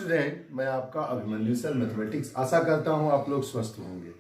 Student, मैं आपका Abhimanyu sir mathematics. आशा करता हूं आप लोग स्वस्थ होंगे।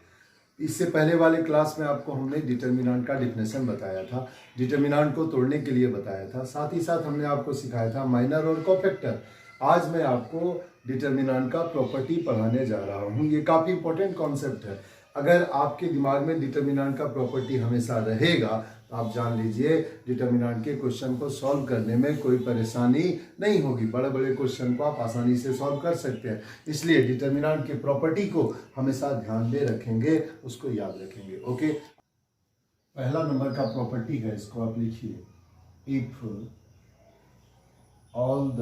इससे पहले वाले क्लास में आपको हमने डिटर्मिनेंट का डिफिनेशन बताया था, डिटर्मिनेंट को तोड़ने के लिए बताया था, साथ ही साथ हमने आपको सिखाया था माइनर और कोफैक्टर। आज मैं आपको डिटर्मिनेंट का प्रॉपर्टी पढ़ाने जा रहा हूं। ये काफ़ी इंपॉर्टेंट कॉन्सेप्ट है। अगर आपके दिमाग में डिटर्मिनेंट का प्रॉपर्टी हमेशा रहेगा तो आप जान लीजिए डिटर्मिनेंट के क्वेश्चन को सॉल्व करने में कोई परेशानी नहीं होगी। बड़े बड़े क्वेश्चन को आप आसानी से सॉल्व कर सकते हैं। इसलिए डिटर्मिनेंट के प्रॉपर्टी को हमेशा ध्यान में रखेंगे, उसको याद रखेंगे। ओके, पहला नंबर का प्रॉपर्टी है, इसको आप लिखिए। If all the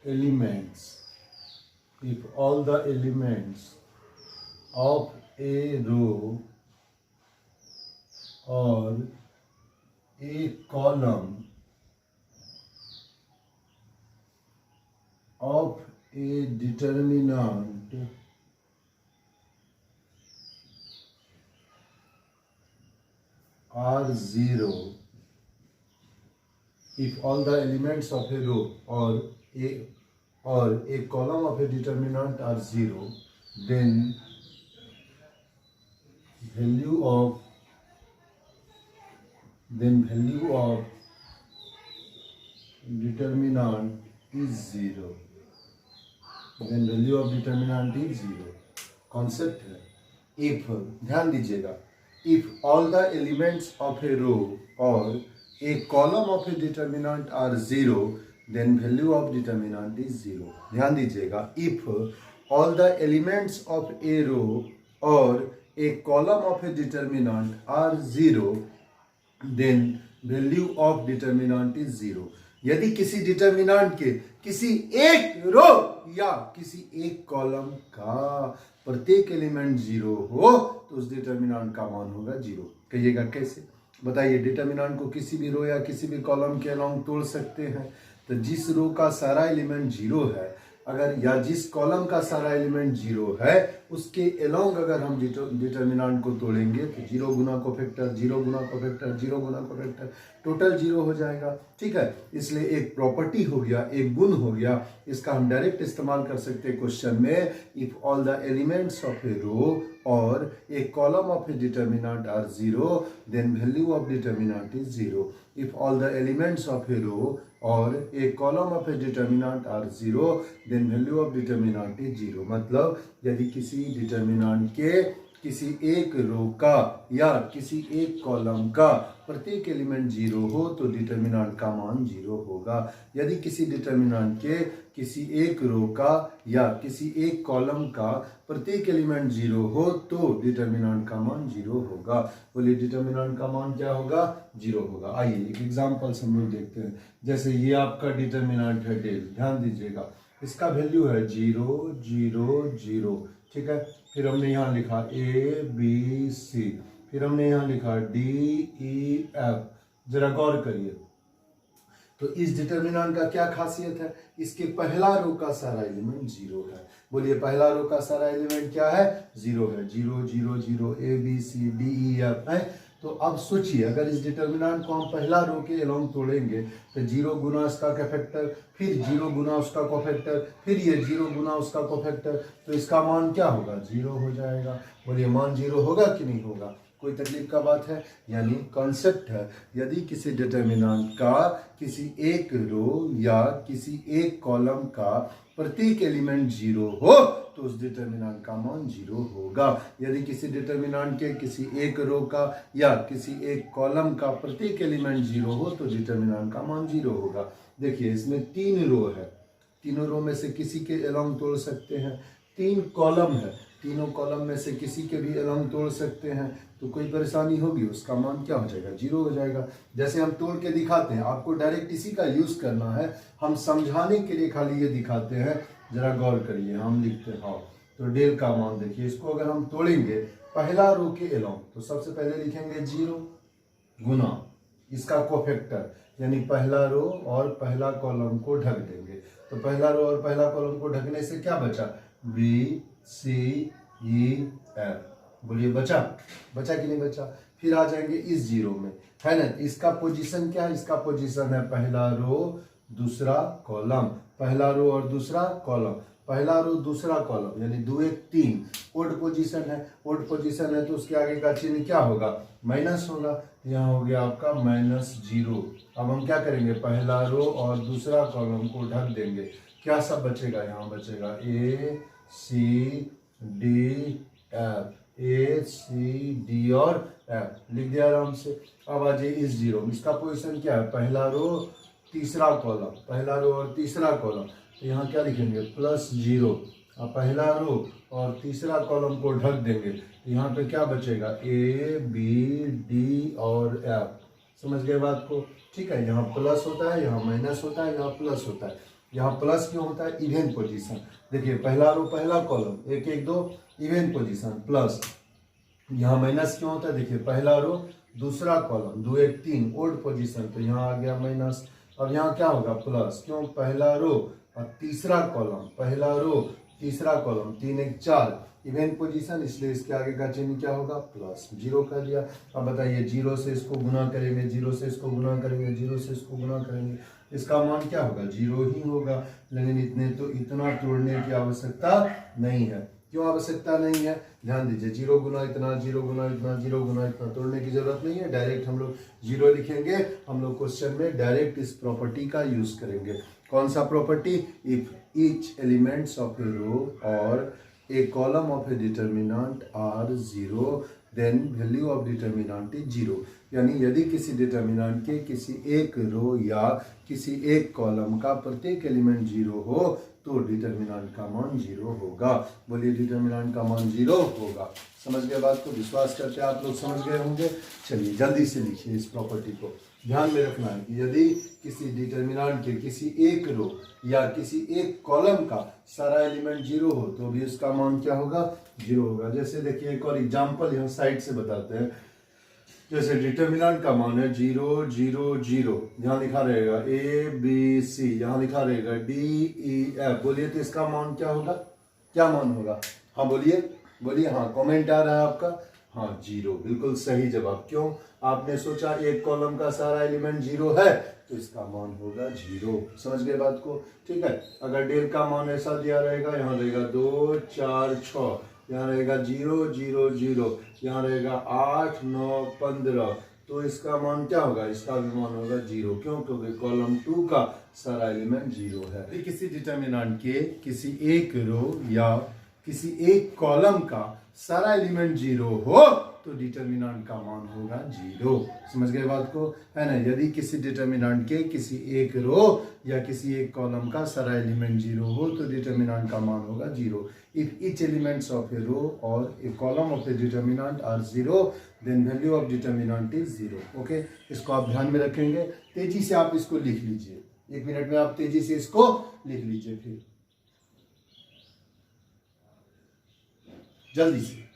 elements of a row or a column of a determinant are zero. If all the elements of a row or a column of a determinant are zero, then value of determinant is zero. Then value of determinant is zero. Concept है if, ध्यान दीजिएगा, if all the elements of a row or a column of a determinant are zero, then value of determinant is zero. ध्यान दीजिएगा, if all the elements of a row or a column of a determinant are zero, then value of determinant is zero. यदि किसी determinant के किसी एक रो या किसी एक कॉलम का प्रत्येक एलिमेंट जीरो हो तो उस डिटर्मिनेंट का मान होगा जीरो। कहिएगा कैसे, बताइए। डिटर्मिनेंट को किसी भी रो या किसी भी कॉलम के अलोंग तोड़ सकते हैं। तो जिस रो का सारा एलिमेंट जीरो है, अगर या जिस कॉलम का सारा एलिमेंट जीरो है, उसके अलोंग अगर हम डिटर्मिनेंट को तोड़ेंगे तो जीरो गुना कोफैक्टर, जीरो गुना कोफैक्टर, जीरो गुना कोफैक्टर, टोटल जीरो हो जाएगा। ठीक है, इसलिए एक प्रॉपर्टी हो गया, एक गुण हो गया। इसका हम डायरेक्ट इस्तेमाल कर सकते हैं क्वेश्चन में। If all the elements of a row और a column of a determinant are zero, then value of determinant is zero. If all the elements of a row or a column of a determinant are zero, then value of determinant is zero. मतलब यदि किसी determinant के किसी एक रो का या किसी एक कॉलम का प्रत्येक एलिमेंट जीरो हो तो डिटर्मिनेंट का मान जीरो होगा। यदि किसी डिटर्मिनेंट के किसी एक रो का या किसी एक कॉलम का प्रत्येक एलिमेंट जीरो हो तो डिटर्मिनेंट का मान जीरो होगा। बोलिए डिटर्मिनेंट का मान क्या होगा? जीरो होगा। आइए एक एग्जांपल से हम लोग देखते हैं। जैसे ये आपका डिटर्मिनेंट है डेल, ध्यान दीजिएगा, इसका वैल्यू है जीरो जीरो जीरो। ठीक है, फिर हमने यहाँ लिखा ए बी सी, फिर हमने यहाँ लिखा डी ई एफ। जरा गौर करिए, तो इस डिटर्मिनेंट का क्या खासियत है? इसके पहला रो का सारा एलिमेंट जीरो है। बोलिए पहला रो का सारा एलिमेंट क्या है? जीरो है। Zero zero zero, A B C D E F है। तो अब सोचिए, अगर इस डिटर्मिनेंट को हम पहला रो के अलोंग तोड़ेंगे तो जीरो गुना इसका कोफैक्टर, फिर जीरो गुना उसका कोफैक्टर, फिर ये जीरो गुना उसका कोफैक्टर, तो इसका मान क्या होगा? जीरो हो जाएगा। बोलिए मान जीरो होगा कि नहीं होगा? कोई तकलीफ का बात है? यानी कॉन्सेप्ट है, यदि किसी डिटर्मिनेंट का किसी एक रो या किसी एक कॉलम का प्रत्येक एलिमेंट जीरो हो तो उस डिटर्मिनेंट का मान जीरो होगा। यदि किसी डिटर्मिनेंट के किसी एक रो का या किसी एक कॉलम का प्रत्येक एलिमेंट जीरो हो तो डिटर्मिनेंट का मान जीरो होगा। देखिए इसमें तीन रो है, तीनों रो में से किसी के अलोंग तोड़ सकते हैं। तीन कॉलम है, तीनों कॉलम में से किसी के भी अलोंग तोड़ सकते हैं, तो कोई परेशानी होगी, उसका मान क्या हो जाएगा? जीरो हो जाएगा। जैसे हम तोड़ के दिखाते हैं, आपको डायरेक्ट इसी का यूज करना है, हम समझाने के लिए खाली ये दिखाते हैं। जरा गौर करिए, हम लिखते हैं हाँ, तो डेल का मान देखिए, इसको अगर हम तोड़ेंगे पहला रो के अलोंग तो सबसे पहले लिखेंगे जीरो गुना इसका कोफैक्टर, यानी पहला रो और पहला कॉलम को ढक देंगे। तो पहला रो और पहला कॉलम को ढकने से क्या बचा? B C E F. बोलिए बचा? बचा कि नहीं बचा? फिर आ जाएंगे इस जीरो में, है ना। इसका पोजीशन क्या है? इसका पोजीशन है पहला रो दूसरा कॉलम। पहला रो और दूसरा कॉलम, पहला रो दूसरा कॉलम यानी 2 1 3 ओड पोजीशन है, ओड पोजीशन है तो उसके आगे का चिन्ह क्या होगा, माइनस होगा। यहाँ हो गया आपका -0। अब हम क्या करेंगे, पहला रो और दूसरा कॉलम को ढक देंगे, क्या सब बचेगा, यहाँ बचेगा A C D F, A C D और F लिख दिया आराम से। अब आ जाइए इस 0, इसका पोजीशन क्या है, पहला रो तीसरा कॉलम, पहला रो और तीसरा कॉलम, तो यहाँ क्या लिखेंगे +0। अब पहला रो और तीसरा कॉलम को ढक देंगे, तो यहाँ पे क्या बचेगा A B D और F। समझ गए बात को, ठीक है। यहाँ प्लस होता है, यहाँ माइनस होता है, यहाँ प्लस होता है। यहाँ प्लस क्यों होता है, इवन पोजीशन। देखिए पहला रो पहला कॉलम 1 1 2 इवन पोजीशन प्लस, यहाँ माइनस क्यों होता है, देखिए पहला रो दूसरा कॉलम 2 1 3 ओड पोजीशन, तो यहाँ आ गया माइनस। अब यहाँ क्या होगा प्लस, क्यों, पहला रो और तीसरा कॉलम, पहला रो तीसरा कॉलम 3 1 4 इवेंट पोजीशन, इसलिए इसके आगे का चिन्ह क्या होगा +0 कर दिया। अब बताइए 0 से इसको गुना करेंगे, 0 से इसको गुना करेंगे, 0 से इसको गुना करेंगे, इसका मान क्या होगा 0 ही होगा। लेकिन इतना तोड़ने की आवश्यकता नहीं है। क्यों आवश्यकता नहीं है, ध्यान दीजिए, 0 गुना इतना, 0 गुना इतना, 0 गुना इतना तोड़ने की जरूरत नहीं है। डायरेक्ट हम लोग 0 लिखेंगे। हम लोग क्वेश्चन में डायरेक्ट इस प्रॉपर्टी का यूज करेंगे। कौन सा property, if each elements of a row और a column of a determinant are 0 then value of determinant is 0। यानी यदि किसी डिटर्मिनेंट के किसी एक रो या किसी एक कॉलम का प्रत्येक एलिमेंट 0 हो तो डिटर्मिनेंट का मान 0 होगा। बोलिए डिटर्मिनेंट का मान 0 होगा। समझ गए बात को, विश्वास करते हैं आप लोग समझ गए होंगे। चलिए जल्दी से लिखिए इस प्रॉपर्टी को। ध्यान में रखना है कि यदि किसी डिटर्मिनेंट के किसी एक रो या किसी एक कॉलम का सारा एलिमेंट 0 हो तो भी उसका मान क्या होगा 0 होगा। जैसे देखिए एक और एग्जांपल यहाँ साइड से बताते हैं। जैसे डिटर्मिनेंट का मान है 0 0 0, यहाँ लिखा रहेगा ABC, यहाँ लिखा रहेगा DEF। बोलिए तो इसका मान क्या होगा, क्या मान होगा, हाँ बोलिए बोलिए, हाँ कमेंट आ रहा है आपका, हाँ 0, बिल्कुल सही जवाब। क्यों, आपने सोचा एक कॉलम का सारा एलिमेंट 0 है तो इसका मान होगा 0। समझ गए बात को, ठीक है। अगर डेल का मान ऐसा दिया रहेगा, यहाँ रहेगा 2 4 6, यहाँ रहेगा 0 0 0, यहाँ रहेगा 8 9 15, तो इसका मान क्या होगा, इसका भी मान होगा 0। क्यों, क्योंकि कॉलम 2 का सारा एलिमेंट 0 है। यदि किसी डिटर्मिनेंट के किसी एक रो या किसी एक कॉलम का सारा एलिमेंट 0 हो तो डिटर्मिनेंट का मान होगा 0। समझ गए बात को, है ना। यदि किसी डिटर्मिनेंट के किसी एक रो या किसी एक कॉलम का सारा एलिमेंट 0 हो तो डिटर्मिनेंट का मान होगा 0। If each elements of a row और a column of a determinant are 0 then value of determinant is 0। Okay, इसको आप ध्यान में रखेंगे। तेजी से आप इसको लिख लीजिए, 1 मिनट में आप तेजी से इसको लिख लीजिए, फिर जल्दी से।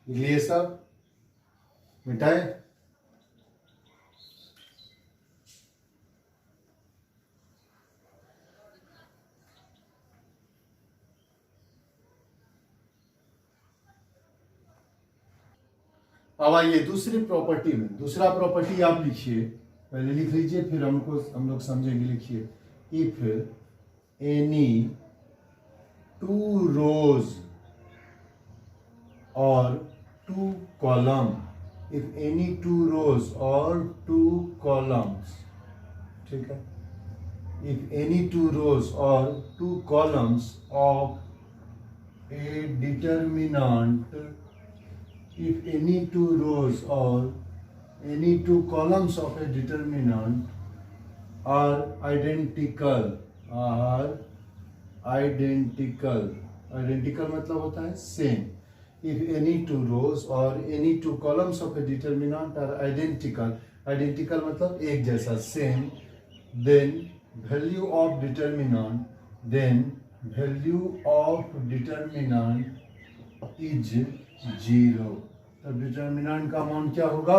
ये सब मिटाए। अब आइए दूसरी प्रॉपर्टी में, दूसरा प्रॉपर्टी आप लिखिए, पहले लिख लीजिए फिर हम लोग समझेंगे। लिखिए, if any 2 rows or 2 columns, if any 2 rows or 2 columns, ठीक है, if any 2 rows or 2 columns of a determinant, if any 2 rows or any 2 columns of a determinant are identical मतलब होता है same. if any 2 rows or any 2 columns of a determinant are identical मतलब एक जैसा same, then value of determinant is 0। तो determinant का मान क्या होगा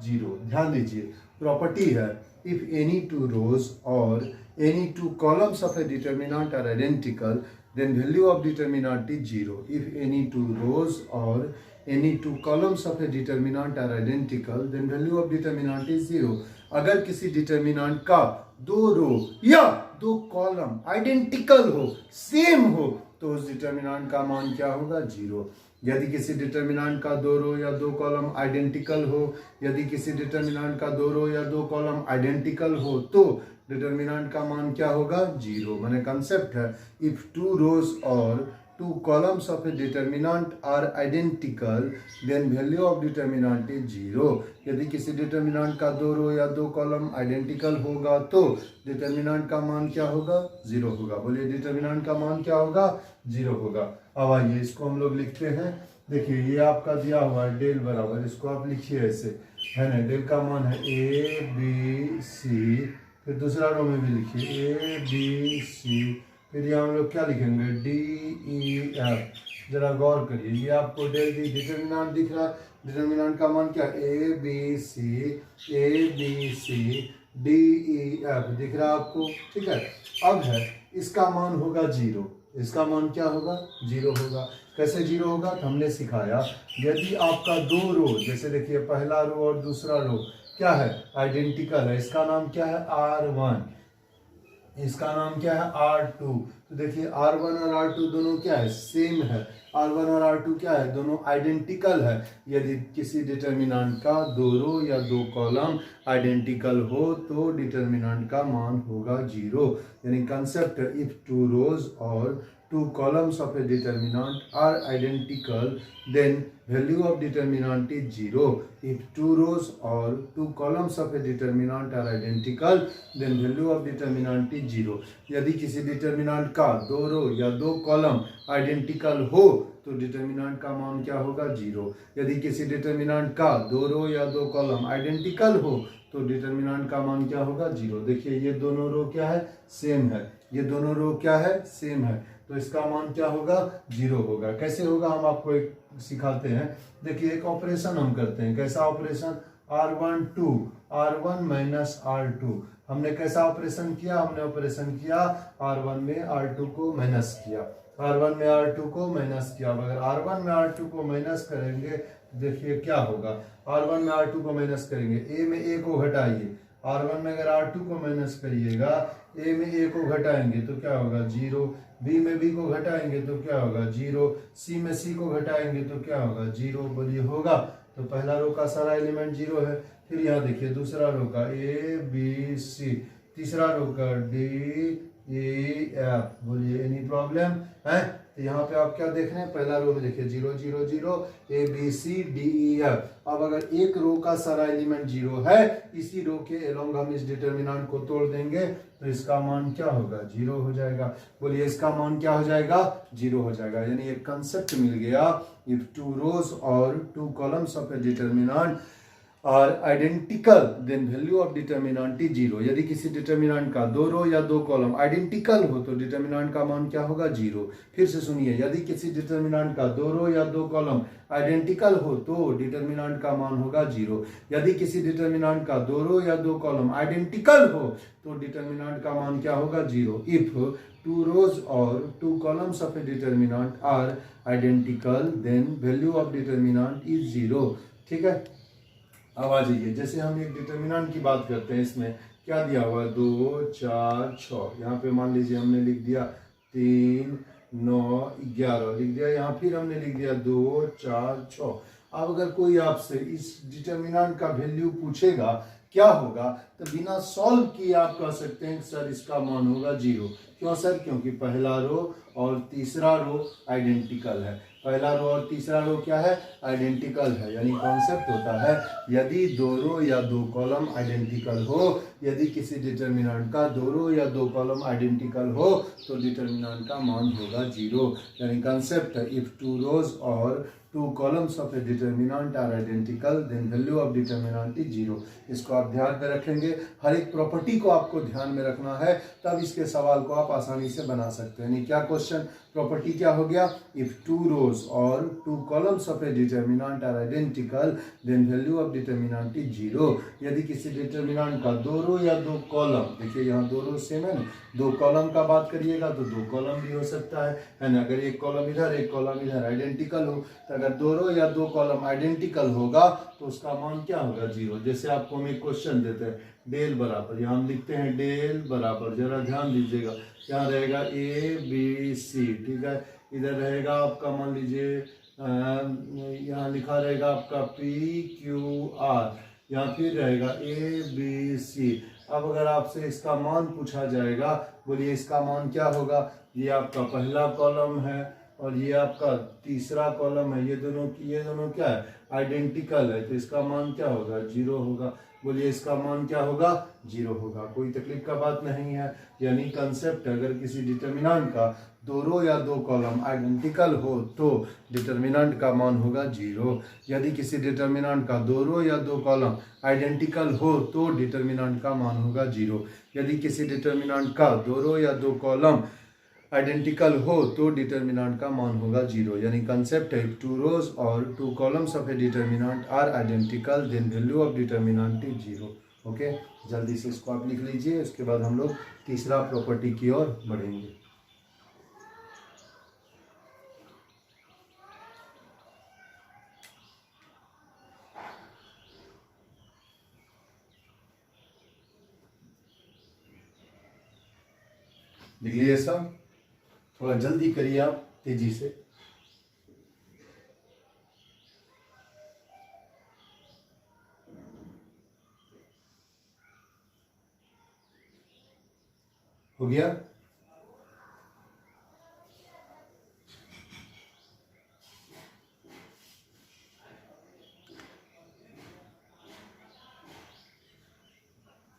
0। ध्यान दीजिए, प्रॉपर्टी है if any two rows or any two columns of a determinant are identical, then value of determinant is 0. If any two rows or any two columns of a determinant are identical, then value of determinant is 0. अगर किसी determinant का दो रो या दो column identical हो, same हो, तो उस डिटर्मिनेंट का मान क्या होगा? 0. यदि किसी डिटर्मिनेंट का दो रो या दो कॉलम आइडेंटिकल हो, यदि किसी डिटर्मिनेंट का दो रो या दो कॉलम आइडेंटिकल हो, तो डिटर्मिनेंट का मान क्या होगा? 0. माने कंसेप्ट है, इफ टू रोज और two columns of a determinant are identical, then value of determinant is 0. यदि किसी डिटर्मिनेंट का दो रो या दो कॉलम आइडेंटिकल होगा तो डिटर्मिनेंट का मान क्या होगा? 0 होगा. बोलिए डिटर्मिनेंट का मान क्या होगा? 0 होगा. अब आइए इसको हम लोग लिखते हैं. देखिए ये आपका दिया हुआ है डेल बराबर, इसको आप लिखिए ऐसे, है ना. डेल का मान है ABC, फिर दूसरा रो में भी लिखिए ABC, फिर यहाँ हम लोग क्या लिखेंगे? DEF. जरा गौर करिए, ये आपको डेल दी डिटर्मिनेंट दिख रहा है. डिटर्मिनेंट का मान क्या? ABC DEF दिख रहा है आपको. ठीक है. अब है इसका मान होगा 0. इसका मान क्या होगा? 0 होगा. कैसे 0 होगा? तो हमने सिखाया, यदि आपका दो रो, जैसे देखिए पहला रो और दूसरा रो क्या है? आइडेंटिकल है. इसका नाम क्या है? R1. इसका नाम क्या है? R2. तो देखिए R1 और R2 दोनों क्या है? सेम है. R1 और R2 क्या है? दोनों आइडेंटिकल है. यदि किसी डिटर्मिनेंट का दो रो या दो कॉलम आइडेंटिकल हो तो डिटर्मिनेंट का मान होगा 0. यानी कंसेप्ट, इफ टू रोज और two columns of a determinant are identical, then value of determinant is 0. If two rows or two columns of a determinant are identical, then value of determinant is 0. यदि किसी determinant का दो रो या दो column identical हो तो determinant का मान क्या होगा? 0. यदि किसी डिटर्मिनेंट का दो रो या दो कॉलम आइडेंटिकल हो तो डिटर्मिनेंट का मान क्या होगा? 0. देखिए ये दोनों रो क्या है? सेम है. ये दोनों रो क्या है? सेम है. तो इसका मान क्या होगा? 0 होगा. कैसे होगा हम आपको एक सिखाते हैं. देखिए एक ऑपरेशन हम करते हैं. कैसा ऑपरेशन? R1 minus R2. हमने कैसा ऑपरेशन किया? हमने ऑपरेशन किया R1 में R2 को माइनस किया. R1 में R2 को माइनस किया. अगर R1 में R2 को माइनस करेंगे देखिए क्या होगा. R1 में R2 को माइनस करेंगे, A में A को घटाइए. R1 में अगर R2 को माइनस करिएगा, A में A को घटाएंगे तो क्या होगा? 0. B में B को घटाएंगे तो क्या होगा? 0. C में C को घटाएंगे तो क्या होगा? 0. बोलिए होगा. तो पहला रो का सारा एलिमेंट 0 है. फिर यहाँ देखिए दूसरा रो का ABC, तीसरा रो का DEF. बोलिए एनी प्रॉब्लम है? तो यहाँ पे आप क्या देख रहे हैं? पहला रो में देखिए 0 0 0 ABCDEF. अब अगर एक रो का सारा एलिमेंट 0 है, इसी रो के एलोंग हम इस डिटर्मिनेंट को तोड़ देंगे तो इसका मान क्या होगा? 0 हो जाएगा. बोलिए इसका मान क्या हो जाएगा? 0 हो जाएगा. यानी एक कंसेप्ट मिल गया, इफ टू रोज और two columns of a determinant are identical then value of determinant is 0. यदि किसी डिटर्मिनेंट का दो रो या दो कॉलम आइडेंटिकल हो तो डिटर्मिनेंट का मान क्या होगा? 0. फिर से सुनिए, यदि किसी डिटर्मिनेंट का दो रो या दो कॉलम आइडेंटिकल हो तो डिटर्मिनेंट का मान होगा 0. यदि किसी डिटर्मिनेंट का दो रो या दो कॉलम आइडेंटिकल हो तो डिटर्मिनेंट का मान क्या होगा? 0. If two rows or two columns of a determinant are identical, then value of determinant is 0. ठीक है. अब आ जाइए, जैसे हम एक डिटर्मिनेंट की बात करते हैं, इसमें क्या दिया हुआ है? 2 4 6. यहाँ पे मान लीजिए हमने लिख दिया 3 9 11 लिख दिया. यहाँ फिर हमने लिख दिया 2 4 6. अब अगर कोई आपसे इस डिटर्मिनेंट का वैल्यू पूछेगा क्या होगा, तो बिना सॉल्व किए आप कह सकते हैं सर इसका मान होगा 0. क्यों सर? क्योंकि पहला रो और तीसरा रो आइडेंटिकल है. पहला रो और तीसरा रो क्या है? आइडेंटिकल है. यानी कॉन्सेप्ट होता है, यदि दो रो या दो कॉलम आइडेंटिकल हो, यदि किसी डिटर्मिनेंट का दो रो या दो कॉलम आइडेंटिकल हो तो डिटर्मिनेंट का मान होगा 0. यानी कॉन्सेप्ट है, इफ टू रोज और two columns of a determinant are identical then value of determinant is 0। इसको आप ध्यान में रखेंगे, हर एक प्रॉपर्टी को आपको ध्यान में रखना है, तब इसके सवाल को आप आसानी से बना सकते हैं। यानी क्या क्वेश्चन प्रॉपर्टी क्या हो गया, इफ टू रोज और two columns of a determinant are identical then value of determinant is 0। यदि किसी डिटर्मिनेंट का दो रो या दो कॉलम, देखिए यहाँ दो रो सेम है ना, दो कॉलम का बात करिएगा तो दो कॉलम भी हो सकता है ना, अगर एक कॉलम इधर एक कॉलम इधर आइडेंटिकल हो, तो अगर दो रो या दो कॉलम आइडेंटिकल होगा तो उसका मान क्या होगा 0। जैसे आपको हम एक क्वेश्चन देते हैं डेल बराबर, यहाँ हम लिखते हैं डेल बराबर, जरा ध्यान दीजिएगा, यहाँ रहेगा ए बी सी, ठीक है, इधर रहेगा आपका मान लीजिए यहाँ लिखा रहेगा आपका पी क्यू आर, यहाँ फिर रहेगा ए बी सी। अब अगर आपसे इसका मान पूछा जाएगा, बोलिए इसका मान क्या होगा, ये आपका पहला कॉलम है और ये आपका तीसरा कॉलम है, ये दोनों क्या है, आइडेंटिकल है, तो इसका मान क्या होगा 0 होगा। बोलिए इसका मान क्या होगा 0 होगा, कोई तकलीफ का बात नहीं है। यानी कंसेप्ट, अगर किसी डिटर्मिनेंट का दो रो या दो कॉलम आइडेंटिकल हो तो डिटर्मिनेंट का मान होगा 0। यदि किसी डिटर्मिनेंट का दो रो या दो कॉलम आइडेंटिकल हो तो डिटर्मिनेंट का मान होगा 0। यदि किसी डिटर्मिनेंट का दो रो या दो कॉलम आइडेंटिकल हो तो डिटर्मिनेंट का मान होगा 0। यानी कंसेप्ट है, टू रोज और two columns of a determinant are identical then value of determinant is 0। Okay, जल्दी से इसको आप लिख लीजिए, उसके बाद हम लोग तीसरा प्रॉपर्टी की ओर बढ़ेंगे। लिख लीजिए सब, थोड़ा जल्दी करिए आप, तेजी से। हो गया?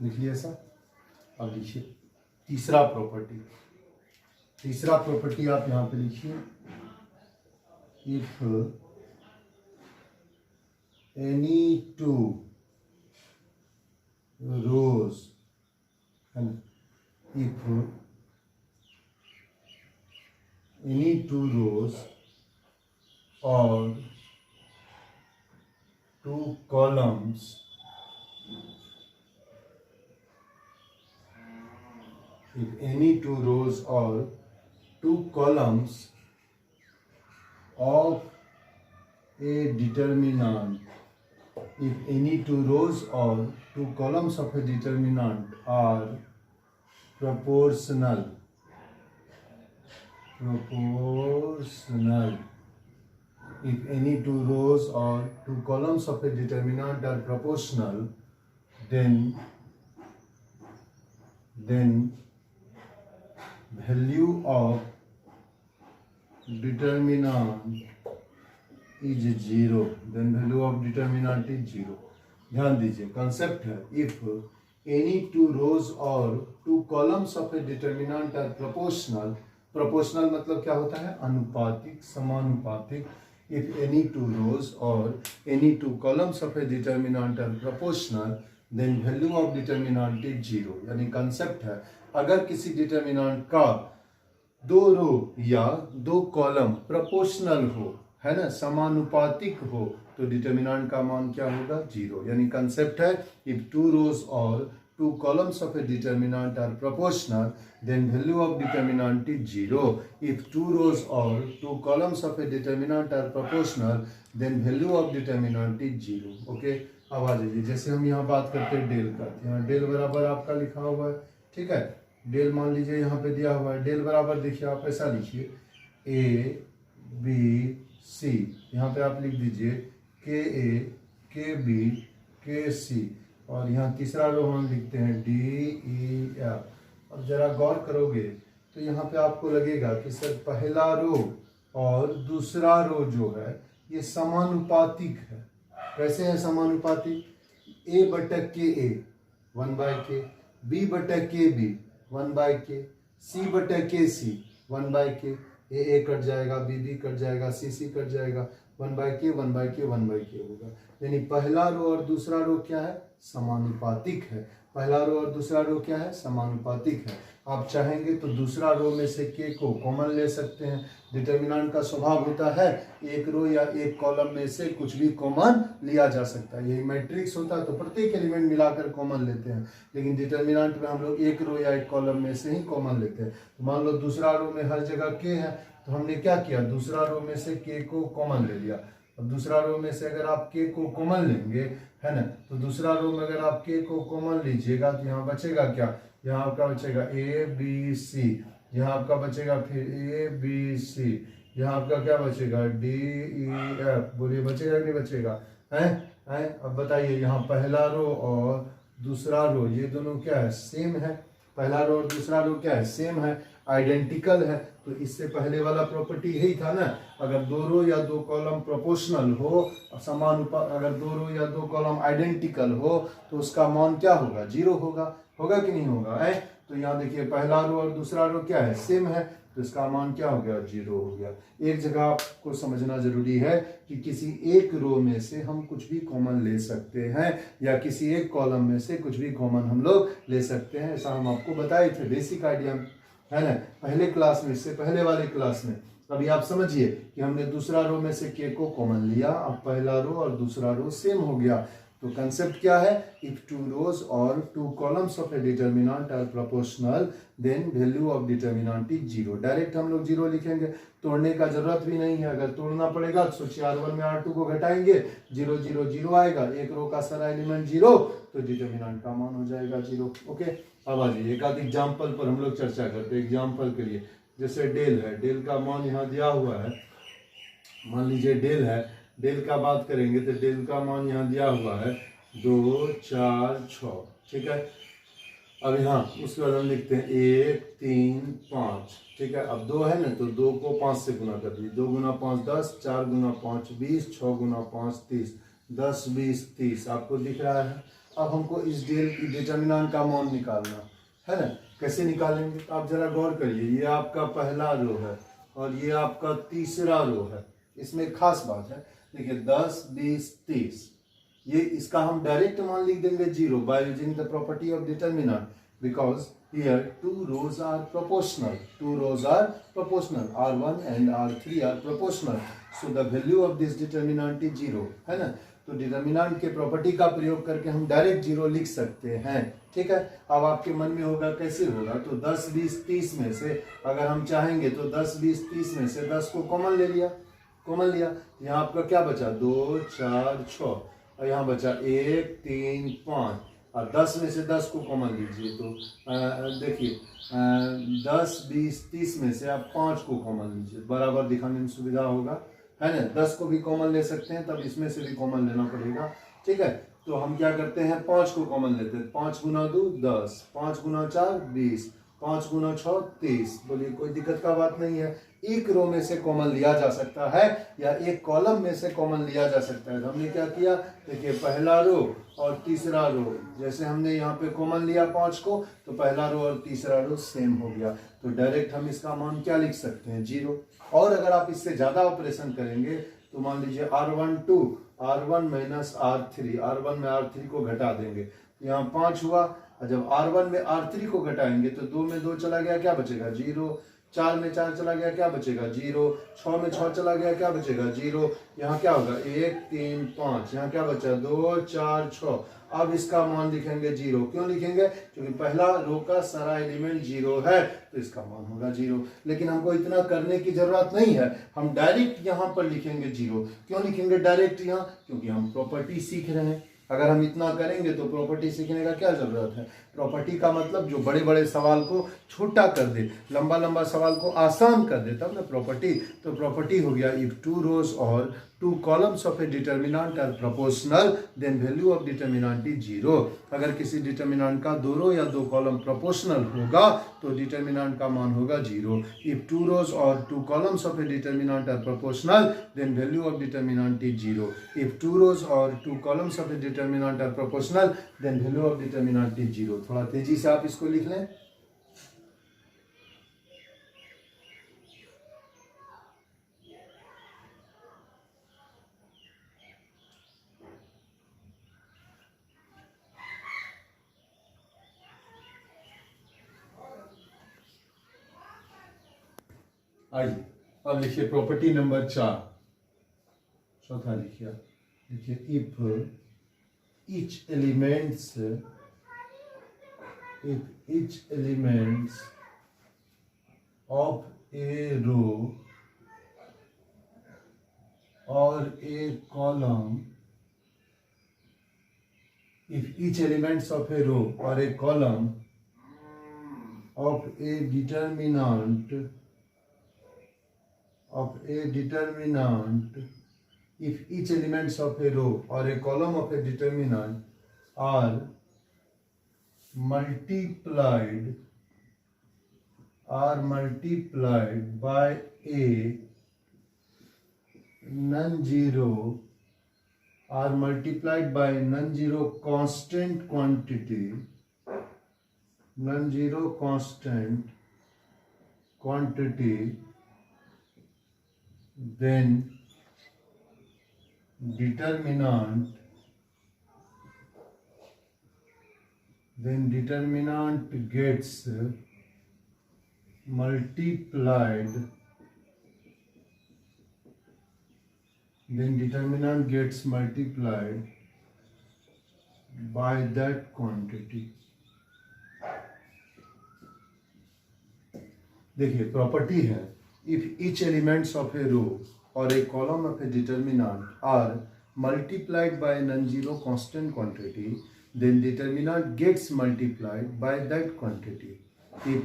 लिख लिया सब, अब लिखिए तीसरा प्रॉपर्टी। तीसरा प्रॉपर्टी आप यहां पे लिखिए, if any two rows if any two rows or two columns if any two rows or two columns of a determinant if any two rows or two columns of a determinant are proportional if any two rows or two columns of a determinant are proportional then value of determinant is 0 then value of determinant is 0। ध्यान दीजिए, concept है, if any two rows or two columns of a determinant are proportional, proportional मतलब क्या होता है, अनुपातिक, समानुपातिक। if any two rows or any two columns of a determinant are proportional then value of determinant is 0। यानी concept है, अगर किसी डिटर्मिनेंट का दो रो या दो कॉलम प्रोपोर्शनल हो, है ना, समानुपातिक हो, तो डिटर्मिनेंट का मान क्या होगा 0। यानी कंसेप्ट है, इफ टू रोज और two columns of a determinant are proportional then value of determinant is 0। If two rows और two columns of a determinant are proportional then value of determinant is 0। Okay, अब आ जाइए, जैसे हम यहाँ बात करते हैं डेल का, यहाँ डेल बराबर आपका लिखा हुआ है, ठीक है, डेल मान लीजिए यहाँ पे दिया हुआ है, डेल बराबर देखिए आप ऐसा लिखिए ए बी सी, यहाँ पे आप लिख दीजिए के ए के बी के सी, और यहाँ तीसरा रो हम लिखते हैं डी ई एफ। अब जरा गौर करोगे तो यहाँ पे आपको लगेगा कि सर पहला रो और दूसरा रो जो है ये समानुपातिक है। कैसे है समानुपातिक, ए बटक के ए 1/k, बी बटक के बी 1/k, सी बटक के सी 1/k, ए कट जाएगा, बी कट जाएगा, सी कट जाएगा, 1/k होगा। यानी पहला रो और दूसरा रो क्या है, समानुपातिक है। पहला रो और दूसरा रो क्या है, समानुपातिक है। आप चाहेंगे तो दूसरा रो में से k को कॉमन ले सकते हैं। डिटर्मिनेंट का स्वभाव होता है एक रो या एक कॉलम में से कुछ भी कॉमन लिया जा सकता है। यही मैट्रिक्स होता है तो प्रत्येक एलिमेंट मिलाकर कॉमन लेते हैं, लेकिन डिटर्मिनेंट में हम लोग एक रो या एक कॉलम में से ही कॉमन लेते हैं। तो मान लो दूसरा रो में हर जगह k है, तो हमने क्या किया, दूसरा रो में से k को कॉमन ले लिया। अब दूसरा रो में से अगर आप k को कॉमन लेंगे, है ना, तो दूसरा रो में अगर आप k को कॉमन लीजिएगा तो यहाँ बचेगा क्या, यहाँ आपका बचेगा ए बी सी, यहाँ आपका बचेगा फिर ए बी सी, यहाँ आपका क्या बचेगा डी ई एफ। बोलिए बचेगा कि नहीं बचेगा, है। अब बताइए, यहाँ पहला रो और दूसरा रो ये दोनों क्या है, सेम है। पहला रो और दूसरा रो क्या है, सेम है, आइडेंटिकल है। तो इससे पहले वाला प्रॉपर्टी यही था ना, अगर दो रो या दो कॉलम प्रोपोर्शनल हो, अगर दो रो या दो कॉलम आइडेंटिकल हो तो उसका मान क्या होगा, 0 होगा। होगा कि नहीं होगा, है। तो यहाँ देखिए पहला रो और दूसरा रो क्या है, सेम है, तो इसका मान क्या हो गया, 0 हो गया। एक जगह आपको समझना जरूरी है कि किसी एक रो में से हम कुछ भी कॉमन ले सकते हैं या किसी एक कॉलम में से कुछ भी कॉमन हम लोग ले सकते हैं। ऐसा हम आपको बताए थे, बेसिक आइडिया, है ना, पहले क्लास में, इससे पहले वाले क्लास में। अभी आप समझिए कि हमने दूसरा रो में से k को कॉमन लिया, अब पहला रो और दूसरा रो सेम हो गया। तो कंसेप्ट क्या है, इफ टू रोज और two columns of a determinant are proportional then value of determinant is 0। Direct हम लोग 0 लिखेंगे, तोड़ने का जरूरत भी नहीं है। अगर तोड़ना पड़ेगा तो सोचिए R1 में R2 को घटाएंगे, 0 0 0 आएगा, एक रो का सारा एलिमेंट 0, तो डिटर्मिनेंट का मान हो जाएगा 0। ओके, अब आ जाइए एक आध एग्जाम्पल पर हम लोग चर्चा करते हैं। एग्जाम्पल के लिए जैसे डेल है, डेल का मान यहाँ दिया हुआ है, मान लीजिए डेल है, डेल का बात करेंगे तो डेल का मान यहाँ दिया हुआ है 2 4 6, ठीक है। अब यहाँ उसके बाद हम लिखते हैं 1 3 5, ठीक है। अब 2 है ना, तो 2 को 5 से गुना कर दीजिए, 2 गुना 5 10, 4 गुना 5 20, 6 गुना 5 30, 10 20 30 आपको दिख रहा है। अब हमको इस डेल की डिटर्मिनेंट का मान निकालना है ना, कैसे निकालेंगे, तो आप जरा गौर करिए। ये आपका पहला रो है और ये आपका तीसरा रो है। इसमें खास बात है, देखिए 10 20 30, ये इसका हम डायरेक्ट मान लिख देंगे 0 by using the property of determinant, because here two rows are proportional, two rows are proportional, R1 and R3 are proportional, so the value of this determinant is 0, है ना। तो डिटर्मिनेंट के प्रॉपर्टी का प्रयोग करके हम डायरेक्ट 0 लिख सकते हैं, ठीक है। अब आपके मन में होगा कैसे होगा, तो 10 20 30 में से अगर हम चाहेंगे तो 10 20 30 में से 10 को कॉमन ले लिया, कॉमन लिया, यहाँ आपका क्या बचा 2 4 6, और यहाँ बचा 1 3 5, और 10 में से 10 को कॉमन लीजिए तो देखिए 10 20 30 में से आप 5 को कॉमन लीजिए, बराबर दिखाने में सुविधा होगा, है ना। 10 को भी कॉमन ले सकते हैं, तब इसमें से भी कॉमन लेना पड़ेगा, ठीक है। तो हम क्या करते हैं, 5 को कॉमन लेते हैं, 5 गुना 2 10, 5 गुना 4 20, 5 गुना 6 30। बोलिए कोई दिक्कत का बात नहीं है। एक रो में से कॉमन लिया जा सकता है या एक कॉलम में से कॉमन लिया जा सकता है। तो हमने क्या किया, देखिए पहला रो और तीसरा रो, जैसे हमने यहाँ पे कॉमन लिया 5 को, तो पहला रो और तीसरा रो सेम हो गया, तो डायरेक्ट हम इसका मान क्या लिख सकते हैं, 0। और अगर आप इससे ज्यादा ऑपरेशन करेंगे तो मान लीजिए R1 माइनस R3, R1 में R3 को घटा देंगे, यहाँ 5 हुआ, और जब R1 में R3 को घटाएंगे तो 2 में 2 चला गया, क्या बचेगा 0, 4 में 4 चला गया, क्या बचेगा 0, 6 में 6 चला गया, क्या बचेगा 0, यहाँ क्या होगा 1 3 5, यहाँ क्या बचा 2 4 6। अब इसका मान लिखेंगे 0, क्यों लिखेंगे, क्योंकि पहला रो का सारा एलिमेंट 0 है, तो इसका मान होगा 0। लेकिन हमको इतना करने की जरूरत नहीं है, हम डायरेक्ट यहाँ पर लिखेंगे 0। क्यों लिखेंगे डायरेक्ट यहाँ, क्योंकि हम प्रॉपर्टी सीख रहे हैं। अगर हम इतना करेंगे तो प्रॉपर्टी सीखने का क्या जरूरत है। प्रॉपर्टी का मतलब जो बड़े बड़े सवाल को छोटा कर दे, लंबा लंबा सवाल को आसान कर दे, तब ना प्रॉपर्टी। तो प्रॉपर्टी हो गया इफ टू रोज और two columns of a determinant are proportional then value of determinant is 0। अगर किसी डिटर्मिनेंट का 2 रो या 2 कॉलम प्रोपोर्शनल होगा तो डिटर्मिनेंट का मान होगा 0। इफ 2 रोज और 2 columns of a determinant are proportional then value of determinant is 0। If 2 rows और 2 columns of a determinant are proportional then value of determinant is 0। थोड़ा तेजी से आप इसको लिख लें। आइए अब लिखिए प्रॉपर्टी नंबर 4, चौथा लिखिए। देखिए if each elements of a row or a column, if each elements of a row or a column of a determinant if each elements of a row or a column of a determinant are multiplied by a non-zero constant quantity, then determinant gets multiplied by that quantity। देखिए property है, if each elements of a row और a column of a determinant are multiplied by non-zero constant quantity, then determinant gets multiplied by that quantity। If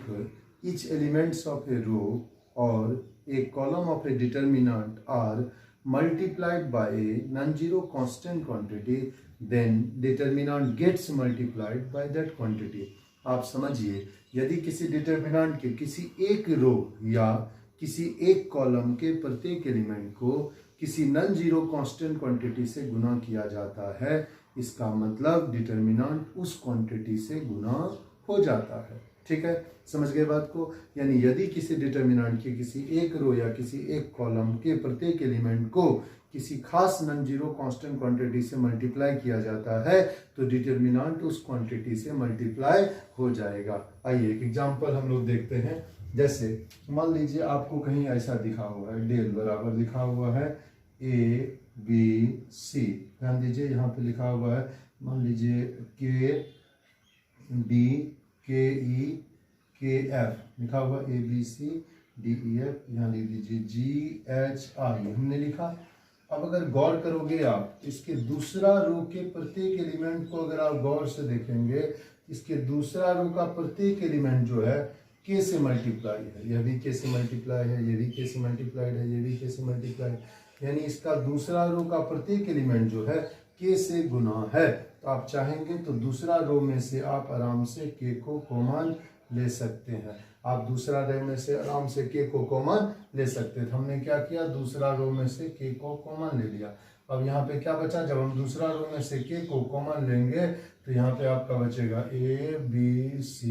each elements of a row or a column of a determinant are multiplied by a non-zero constant quantity, then determinant gets multiplied by that quantity। आप समझिए, यदि किसी determinant के किसी एक रो या किसी एक कॉलम के प्रत्येक एलिमेंट को किसी नॉन जीरो कांस्टेंट क्वांटिटी से गुना किया जाता है, इसका मतलब डिटर्मिनेंट उस क्वांटिटी से गुना हो जाता है। ठीक है, समझ गए बात को। यानी यदि किसी डिटर्मिनेंट के किसी एक रो या किसी एक कॉलम के प्रत्येक एलिमेंट को किसी खास नॉन जीरो कांस्टेंट क्वांटिटी से मल्टीप्लाई किया जाता है तो डिटर्मिनेंट उस क्वांटिटी से मल्टीप्लाई हो जाएगा। आइए एक एग्जांपल हम लोग देखते हैं। जैसे मान लीजिए आपको कहीं ऐसा दिखा हुआ है, डेल बराबर लिखा हुआ है ABC। ध्यान दीजिए यहाँ पे लिखा हुआ है, मान लीजिए KD KE KF लिखा हुआ ABC DEF, यहाँ लिख दीजिए GHI हमने लिखा। अब अगर गौर करोगे आप, इसके दूसरा रो के प्रत्येक एलिमेंट को अगर आप गौर से देखेंगे, इसके दूसरा रो का प्रत्येक एलिमेंट जो है K से मल्टीप्लाई है, यह भी K से मल्टीप्लाई है, यह भी K से मल्टीप्लाइड है, यह भी K से मल्टीप्लाई है। यानी इसका दूसरा रो का प्रत्येक एलिमेंट जो है K से गुना है। तो आप चाहेंगे तो दूसरा रो में से आप आराम से K को कॉमन ले सकते हैं। आप दूसरा रो में से आराम से K को कॉमन ले सकते हैं। तो हमने क्या किया, दूसरा रो में से K को कॉमन ले लिया। अब यहाँ पे क्या बचा, जब हम दूसरा रो में से K को कॉमन लेंगे तो यहाँ पे आपका बचेगा ABC,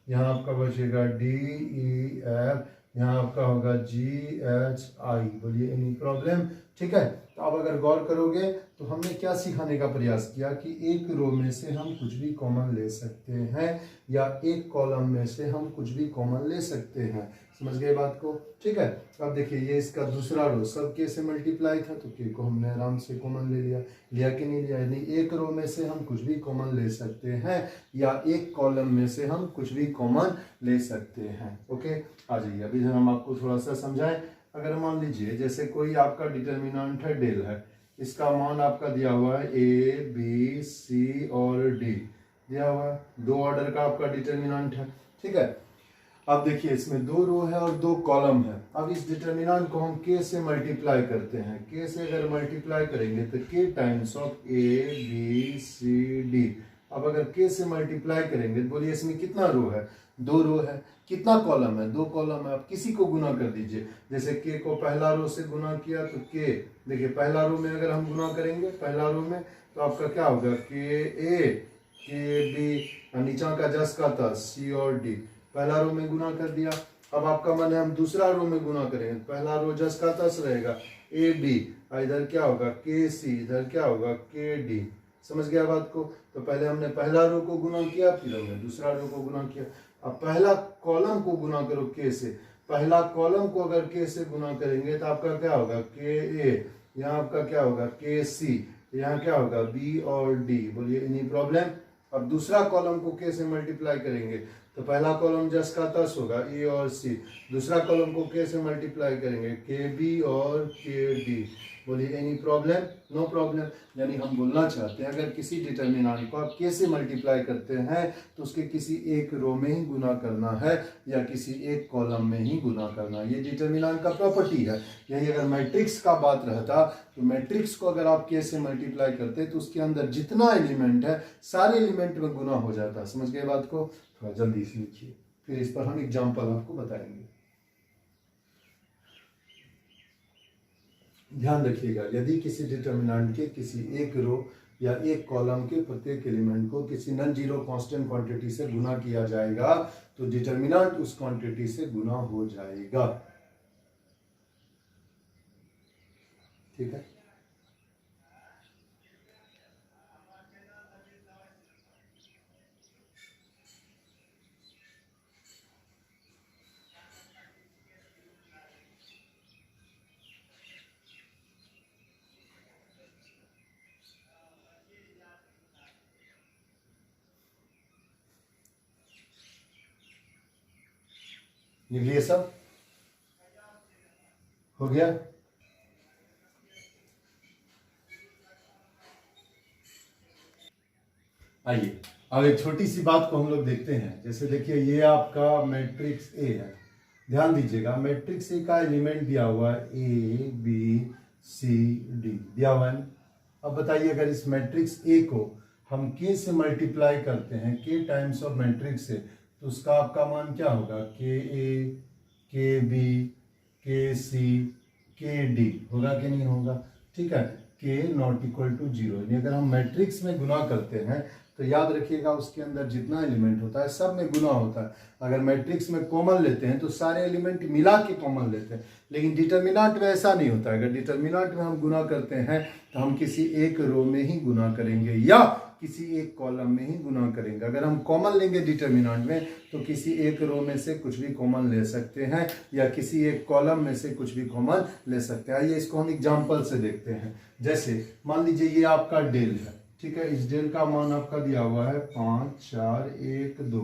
यहाँ आपका बचेगा DEF, यहाँ आपका होगा GHI। बोलिए एनी प्रॉब्लम? ठीक है, तो अब अगर गौर करोगे तो हमने क्या सिखाने का प्रयास किया कि एक रो में से हम कुछ भी कॉमन ले सकते हैं या एक कॉलम में से हम कुछ भी कॉमन ले सकते हैं। समझ गए बात को? ठीक है, अब देखिए ये इसका दूसरा रो सब K से मल्टीप्लाई था तो K को हमने आराम से कॉमन ले लिया कि नहीं लिया। यानी एक रो में से हम कुछ भी कॉमन ले सकते हैं या एक कॉलम में से हम कुछ भी कॉमन ले सकते हैं। ओके, आ जाइए अभी हम आपको थोड़ा सा समझाएं। अगर मान लीजिए जैसे कोई आपका डिटर्मिनेंट है डेल है, इसका मान आपका दिया हुआ है A B C और D दिया हुआ है, दो ऑर्डर का आपका डिटर्मिनेंट है। ठीक है, अब देखिए इसमें दो रो है और दो कॉलम है। अब इस डिटर्मिनेंट को हम K से मल्टीप्लाई करते हैं। K से अगर मल्टीप्लाई करेंगे तो K times of A B C D। अब अगर K से मल्टीप्लाई करेंगे तो बोलिए इसमें कितना रो है, दो रो है। कितना कॉलम है, दो कॉलम है। आप किसी को गुना कर दीजिए, जैसे K को पहला रो से गुना किया तो K, देखिए पहला रो में अगर हम गुना करेंगे पहला रो में तो आपका क्या होगा KA KB, नीचा का जस का तस C और D, पहला रो में गुना कर दिया। अब आपका मन है हम दूसरा रो में गुना करेंगे, पहला रो जस का तस रहेगा AB, इधर क्या होगा KC, इधर क्या होगा KD। समझ गया बात को? तो पहले हमने पहला रो को गुना किया, फिर हमने दूसरा रो को गुना किया। अब पहला कॉलम को गुना करो K से पहला कॉलम को अगर के से गुना करेंगे तो आपका क्या होगा, के ए, यहाँ आपका क्या होगा, के सी, यहाँ क्या होगा, बी और डी। बोलिए एनी प्रॉब्लम। अब दूसरा कॉलम को के से मल्टीप्लाई करेंगे तो पहला कॉलम जस का तस होगा, ए और सी। दूसरा कॉलम को के से मल्टीप्लाई करेंगे, के बी और के डी। बोलिए एनी प्रॉब्लम, नो प्रॉब्लम। यानी हम बोलना चाहते हैं अगर किसी डिटर्मिनेंट को आप के से मल्टीप्लाई करते हैं तो उसके किसी एक रो में ही गुना करना है या किसी एक कॉलम में ही गुना करना है। ये डिटर्मिनेंट का प्रॉपर्टी है। यही अगर मैट्रिक्स का बात रहता तो मैट्रिक्स को अगर आप के से मल्टीप्लाई करते तो उसके अंदर जितना एलिमेंट है सारे एलिमेंट में गुना हो जाता। समझ गए बात को? थोड़ा जल्दी से लिखिए, फिर इस पर हम एग्जाम्पल आपको बताएंगे। ध्यान रखिएगा, यदि किसी डिटर्मिनेंट के किसी एक रो या एक कॉलम के प्रत्येक एलिमेंट को किसी नॉन जीरो कांस्टेंट क्वांटिटी से गुना किया जाएगा तो डिटर्मिनेंट उस क्वांटिटी से गुना हो जाएगा। ठीक है? निकलिए सब, हो गया? आइए अब एक छोटी सी बात को हम लोग देखते हैं। जैसे देखिए ये आपका मैट्रिक्स ए है, ध्यान दीजिएगा मैट्रिक्स ए का एलिमेंट दिया हुआ है ए बी सी डी दिया हुआ है। अब बताइए अगर इस मैट्रिक्स ए को हम के से मल्टीप्लाई करते हैं, के टाइम्स ऑफ मैट्रिक्स ए, तो उसका आपका मान क्या होगा, के ए, के बी, के सी, के डी होगा कि नहीं होगा? ठीक है, के नॉट इक्वल टू जीरो। यानी अगर हम मैट्रिक्स में गुना करते हैं तो याद रखिएगा उसके अंदर जितना एलिमेंट होता है सब में गुना होता है। अगर मैट्रिक्स में कॉमन लेते हैं तो सारे एलिमेंट मिला के कॉमन लेते हैं, लेकिन डिटर्मिनेंट में ऐसा नहीं होता है। अगर डिटर्मिनेंट में हम गुना करते हैं तो हम किसी एक रो में ही गुना करेंगे या किसी एक कॉलम में ही गुना करेंगे। अगर हम कॉमन लेंगे डिटर्मिनेंट में तो किसी एक रो में से कुछ भी कॉमन ले सकते हैं या किसी एक कॉलम में से कुछ भी कॉमन ले सकते हैं। आइए इसको हम एग्जांपल से देखते हैं। जैसे मान लीजिए ये आपका डेल है, ठीक है, इस डेल का मान आपका दिया हुआ है 5 4 1 2,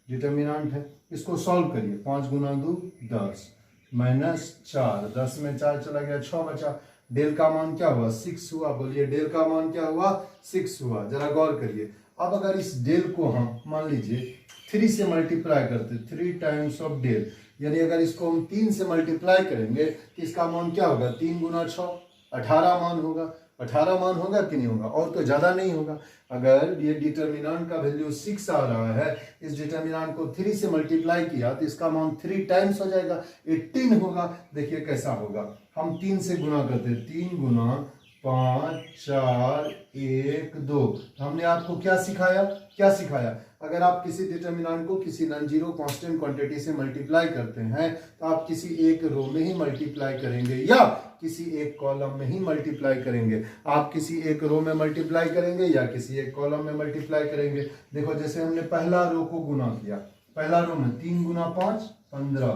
डिटर्मिनेंट है। इसको सॉल्व करिए, 5 गुना 2 10 माइनस 4, 10 में 4 चला गया, 6 बचा। डेल का मान क्या हुआ, 6 हुआ। बोलिए डेल का मान क्या हुआ, 6 हुआ। जरा गौर करिए। अब अगर इस डेल को हम मान लीजिए 3 से मल्टीप्लाई करते, 3 टाइम्स ऑफ डेल, यानी अगर इसको हम 3 से मल्टीप्लाई करेंगे तो इसका मान क्या होगा, 3 गुना 6 18 मान होगा। 18 मान होगा कि नहीं होगा? और तो ज्यादा नहीं होगा। अगर ये डिटर्मिनेंट का वैल्यू 6 आ रहा है, इस डिटर्मिनेंट को 3 से मल्टीप्लाई किया तो इसका मान 3 टाइम्स हो जाएगा, 18 होगा। देखिए कैसा होगा, हम 3 से गुना करते, 3 गुना 5 4 1 2। हमने आपको क्या सिखाया, अगर आप किसी डिटर्मिनेंट को किसी नॉन जीरो कांस्टेंट क्वांटिटी से मल्टीप्लाई करते हैं तो आप किसी एक रो में ही मल्टीप्लाई करेंगे या किसी एक कॉलम में ही मल्टीप्लाई करेंगे। आप किसी एक रो में मल्टीप्लाई करेंगे या किसी एक कॉलम में मल्टीप्लाई करेंगे। देखो जैसे हमने पहला रो को गुना किया, पहला रो में 3 गुना 5 15,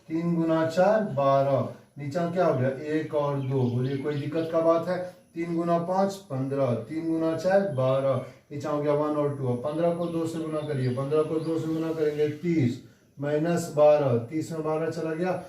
3 गुना 4 12, नीचा क्या हो गया 1 और 2। बोलिए कोई दिक्कत का बात है? 3 गुना 5 15, 3 गुना 4 12, नीचा हो गया 1 और 2। 15 को 2 से गुना करिए, 15 को 2 से गुना करेंगे 30 माइनस 12, 30 में 12 चला गया